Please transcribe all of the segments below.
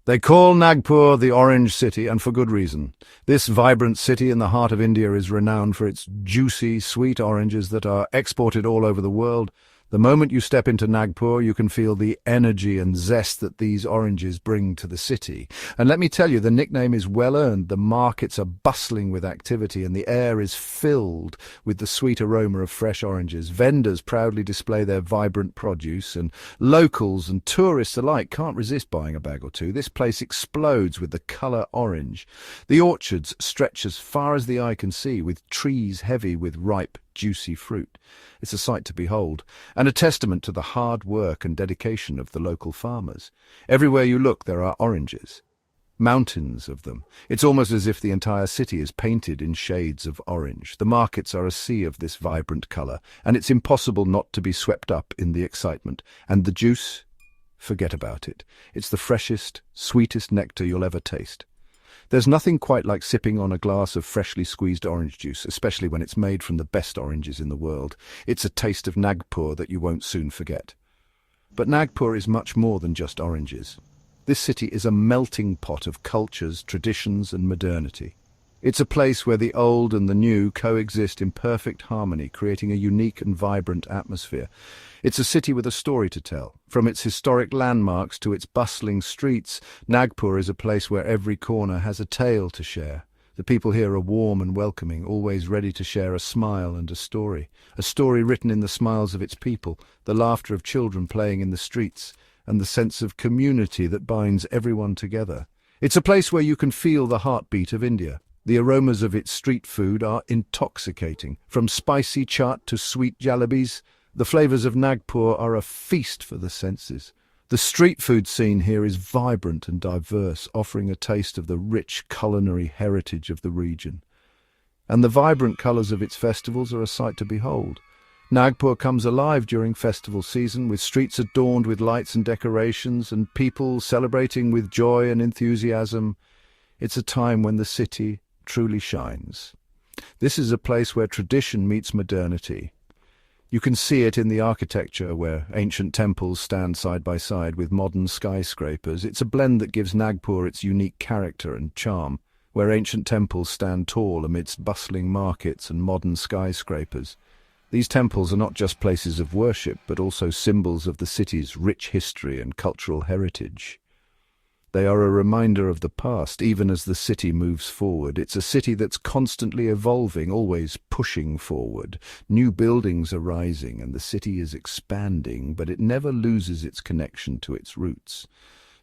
They call Nagpur the Orange City, and for good reason. This vibrant city in the heart of India is renowned for its juicy, sweet oranges that are exported all over the world. The moment you step into Nagpur, you can feel the energy and zest that these oranges bring to the city. And let me tell you, the nickname is well earned. The markets are bustling with activity and the air is filled with the sweet aroma of fresh oranges. Vendors proudly display their vibrant produce, and locals and tourists alike can't resist buying a bag or two. This place explodes with the colour orange. The orchards stretch as far as the eye can see, with trees heavy with ripe, juicy fruit. It's a sight to behold, and a testament to the hard work and dedication of the local farmers. Everywhere you look, there are oranges. Mountains of them. It's almost as if the entire city is painted in shades of orange. The markets are a sea of this vibrant colour, and it's impossible not to be swept up in the excitement. And the juice? Forget about it. It's the freshest, sweetest nectar you'll ever taste. There's nothing quite like sipping on a glass of freshly squeezed orange juice, especially when it's made from the best oranges in the world. It's a taste of Nagpur that you won't soon forget. But Nagpur is much more than just oranges. This city is a melting pot of cultures, traditions, and modernity. It's a place where the old and the new coexist in perfect harmony, creating a unique and vibrant atmosphere. It's a city with a story to tell. From its historic landmarks to its bustling streets, Nagpur is a place where every corner has a tale to share. The people here are warm and welcoming, always ready to share a smile and a story written in the smiles of its people, the laughter of children playing in the streets, and the sense of community that binds everyone together. It's a place where you can feel the heartbeat of India. The aromas of its street food are intoxicating. From spicy chaat to sweet jalebis, the flavors of Nagpur are a feast for the senses. The street food scene here is vibrant and diverse, offering a taste of the rich culinary heritage of the region. And the vibrant colors of its festivals are a sight to behold. Nagpur comes alive during festival season, with streets adorned with lights and decorations, and people celebrating with joy and enthusiasm. It's a time when the city truly shines. This is a place where tradition meets modernity. You can see it in the architecture, where ancient temples stand side by side with modern skyscrapers. It's a blend that gives Nagpur its unique character and charm, where ancient temples stand tall amidst bustling markets and modern skyscrapers. These temples are not just places of worship, but also symbols of the city's rich history and cultural heritage. They are a reminder of the past, even as the city moves forward. It's a city that's constantly evolving, always pushing forward. New buildings are rising and the city is expanding, but it never loses its connection to its roots.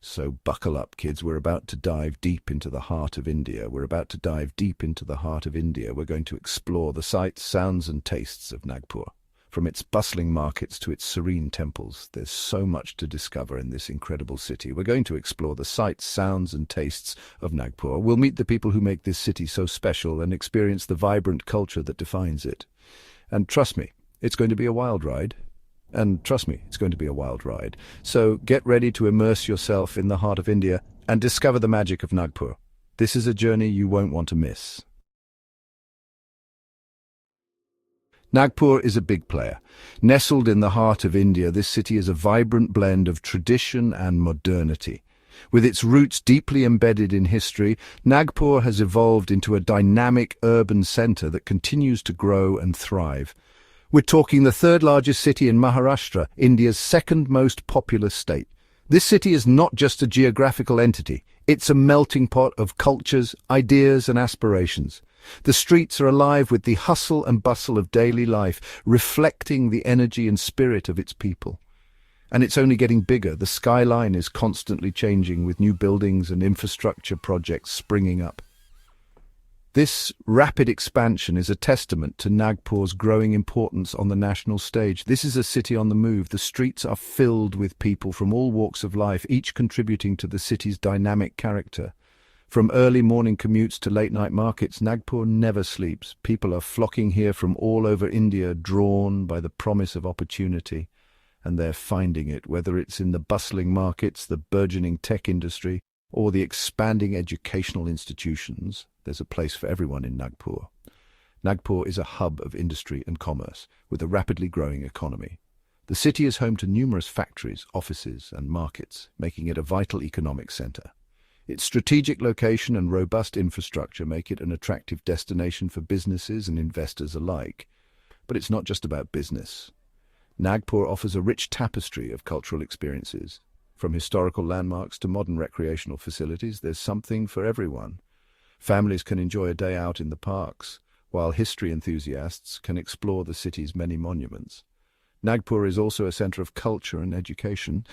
So buckle up, kids. We're about to dive deep into the heart of India. We're going to explore the sights, sounds, and tastes of Nagpur. From its bustling markets to its serene temples, there's so much to discover in this incredible city. We're going to explore the sights, sounds, and tastes of Nagpur. We'll meet the people who make this city so special and experience the vibrant culture that defines it. And trust me, it's going to be a wild ride. So get ready to immerse yourself in the heart of India and discover the magic of Nagpur. This is a journey you won't want to miss. Nagpur is a big player. Nestled in the heart of India, this city is a vibrant blend of tradition and modernity. With its roots deeply embedded in history, Nagpur has evolved into a dynamic urban centre that continues to grow and thrive. We're talking the third largest city in Maharashtra, India's second most populous state. This city is not just a geographical entity. It's a melting pot of cultures, ideas, and aspirations. The streets are alive with the hustle and bustle of daily life, reflecting the energy and spirit of its people. And it's only getting bigger. The skyline is constantly changing, with new buildings and infrastructure projects springing up. This rapid expansion is a testament to Nagpur's growing importance on the national stage. This is a city on the move. The streets are filled with people from all walks of life, each contributing to the city's dynamic character. From early morning commutes to late-night markets, Nagpur never sleeps. People are flocking here from all over India, drawn by the promise of opportunity. And they're finding it, whether it's in the bustling markets, the burgeoning tech industry, or the expanding educational institutions. There's a place for everyone in Nagpur. Nagpur is a hub of industry and commerce, with a rapidly growing economy. The city is home to numerous factories, offices, and markets, making it a vital economic centre. Its strategic location and robust infrastructure make it an attractive destination for businesses and investors alike. But it's not just about business. Nagpur offers a rich tapestry of cultural experiences. From historical landmarks to modern recreational facilities, there's something for everyone. Families can enjoy a day out in the parks, while history enthusiasts can explore the city's many monuments. Nagpur is also a centre of culture and education.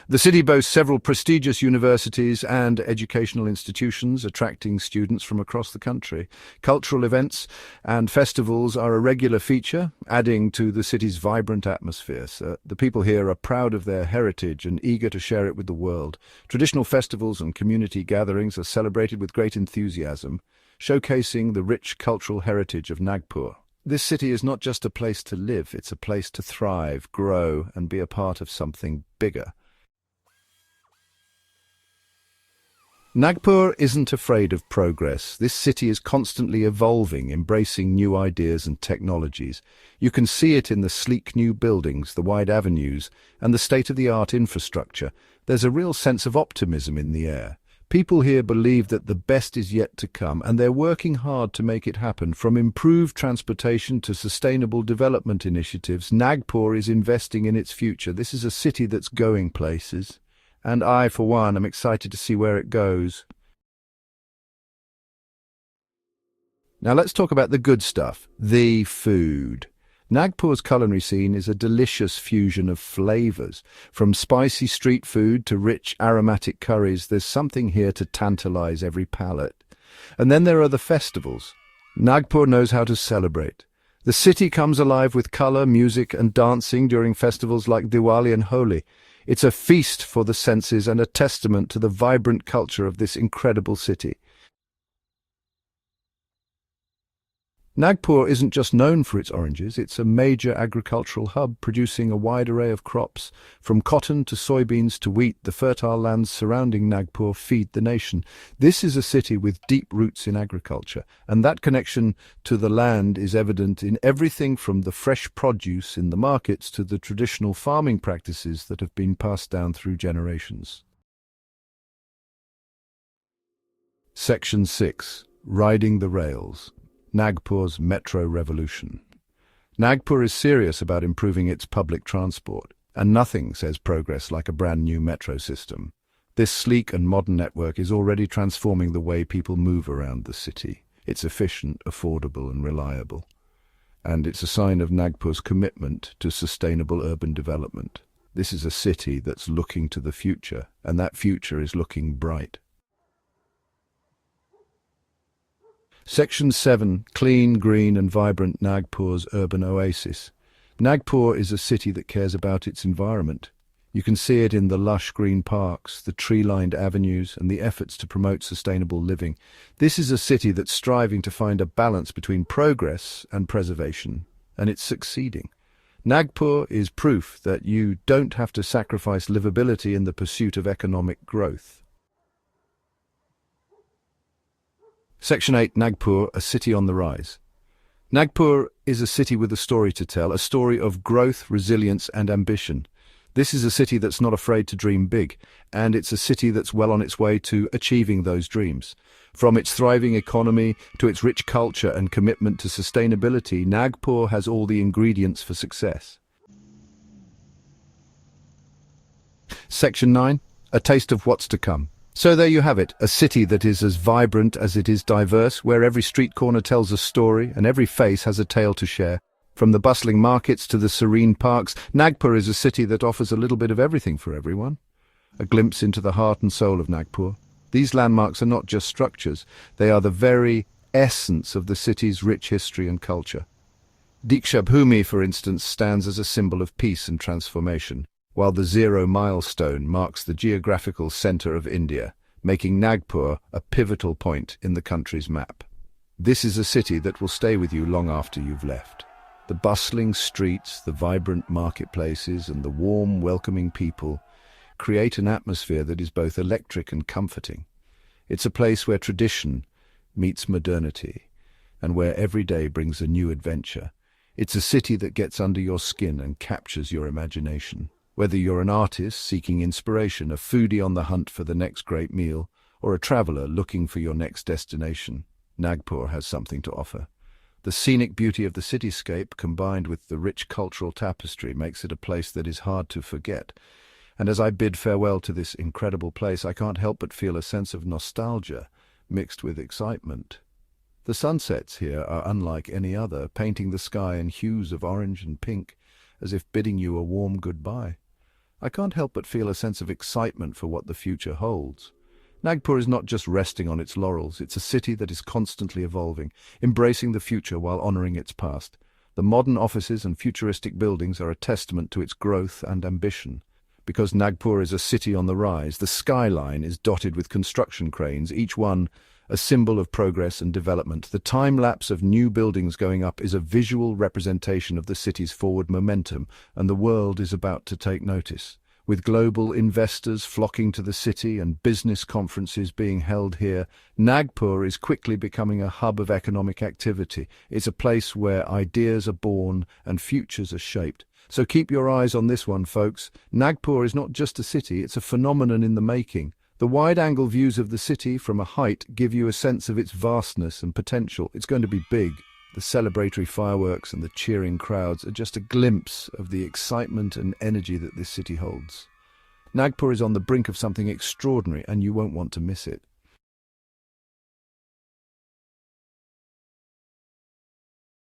The city boasts several prestigious universities and educational institutions, attracting students from across the country. Cultural events and festivals are a regular feature, adding to the city's vibrant atmosphere. So the people here are proud of their heritage and eager to share it with the world. Traditional festivals and community gatherings are celebrated with great enthusiasm, showcasing the rich cultural heritage of Nagpur. This city is not just a place to live, it's a place to thrive, grow, and be a part of something bigger. Nagpur isn't afraid of progress. This city is constantly evolving, embracing new ideas and technologies. You can see it in the sleek new buildings, the wide avenues, and the state-of-the-art infrastructure. There's a real sense of optimism in the air. People here believe that the best is yet to come, and they're working hard to make it happen. From improved transportation to sustainable development initiatives, Nagpur is investing in its future. This is a city that's going places, and I, for one, am excited to see where it goes. Now let's talk about the good stuff, the food. Nagpur's culinary scene is a delicious fusion of flavors. From spicy street food to rich aromatic curries, there's something here to tantalize every palate. And then there are the festivals. Nagpur knows how to celebrate. The city comes alive with color, music, and dancing during festivals like Diwali and Holi. It's a feast for the senses and a testament to the vibrant culture of this incredible city. Nagpur isn't just known for its oranges, it's a major agricultural hub producing a wide array of crops. From cotton to soybeans to wheat, the fertile lands surrounding Nagpur feed the nation. This is a city with deep roots in agriculture, and that connection to the land is evident in everything from the fresh produce in the markets to the traditional farming practices that have been passed down through generations. Section 6. Riding the Rails. Nagpur's Metro Revolution. Nagpur is serious about improving its public transport, and nothing says progress like a brand new metro system. This sleek and modern network is already transforming the way people move around the city. It's efficient, affordable, and reliable. And it's a sign of Nagpur's commitment to sustainable urban development. This is a city that's looking to the future, and that future is looking bright. Section 7. Clean, green and vibrant Nagpur's urban oasis. Nagpur is a city that cares about its environment. You can see it in the lush green parks, the tree-lined avenues and the efforts to promote sustainable living. This is a city that's striving to find a balance between progress and preservation, and it's succeeding. Nagpur is proof that you don't have to sacrifice livability in the pursuit of economic growth. Section 8. Nagpur, a city on the rise. Nagpur is a city with a story to tell, a story of growth, resilience and ambition. This is a city that's not afraid to dream big, and it's a city that's well on its way to achieving those dreams. From its thriving economy to its rich culture and commitment to sustainability, Nagpur has all the ingredients for success. Section 9. A taste of what's to come. So there you have it, a city that is as vibrant as it is diverse, where every street corner tells a story and every face has a tale to share. From the bustling markets to the serene parks, Nagpur is a city that offers a little bit of everything for everyone. A glimpse into the heart and soul of Nagpur. These landmarks are not just structures, they are the very essence of the city's rich history and culture. Diksha Bhumi, for instance, stands as a symbol of peace and transformation, while the zero milestone marks the geographical centre of India, making Nagpur a pivotal point in the country's map. This is a city that will stay with you long after you've left. The bustling streets, the vibrant marketplaces, and the warm, welcoming people create an atmosphere that is both electric and comforting. It's a place where tradition meets modernity, and where every day brings a new adventure. It's a city that gets under your skin and captures your imagination. Whether you're an artist seeking inspiration, a foodie on the hunt for the next great meal, or a traveler looking for your next destination, Nagpur has something to offer. The scenic beauty of the cityscape, combined with the rich cultural tapestry, makes it a place that is hard to forget. And as I bid farewell to this incredible place, I can't help but feel a sense of nostalgia mixed with excitement. The sunsets here are unlike any other, painting the sky in hues of orange and pink, as if bidding you a warm goodbye. I can't help but feel a sense of excitement for what the future holds. Nagpur is not just resting on its laurels, it's a city that is constantly evolving, embracing the future while honoring its past. The modern offices and futuristic buildings are a testament to its growth and ambition. Because Nagpur is a city on the rise, the skyline is dotted with construction cranes, each one a symbol of progress and development. The time-lapse of new buildings going up is a visual representation of the city's forward momentum, and the world is about to take notice. With global investors flocking to the city and business conferences being held here, Nagpur is quickly becoming a hub of economic activity. It's a place where ideas are born and futures are shaped. So keep your eyes on this one, folks. Nagpur is not just a city, it's a phenomenon in the making. The wide-angle views of the city from a height give you a sense of its vastness and potential. It's going to be big. The celebratory fireworks and the cheering crowds are just a glimpse of the excitement and energy that this city holds. Nagpur is on the brink of something extraordinary, and you won't want to miss it.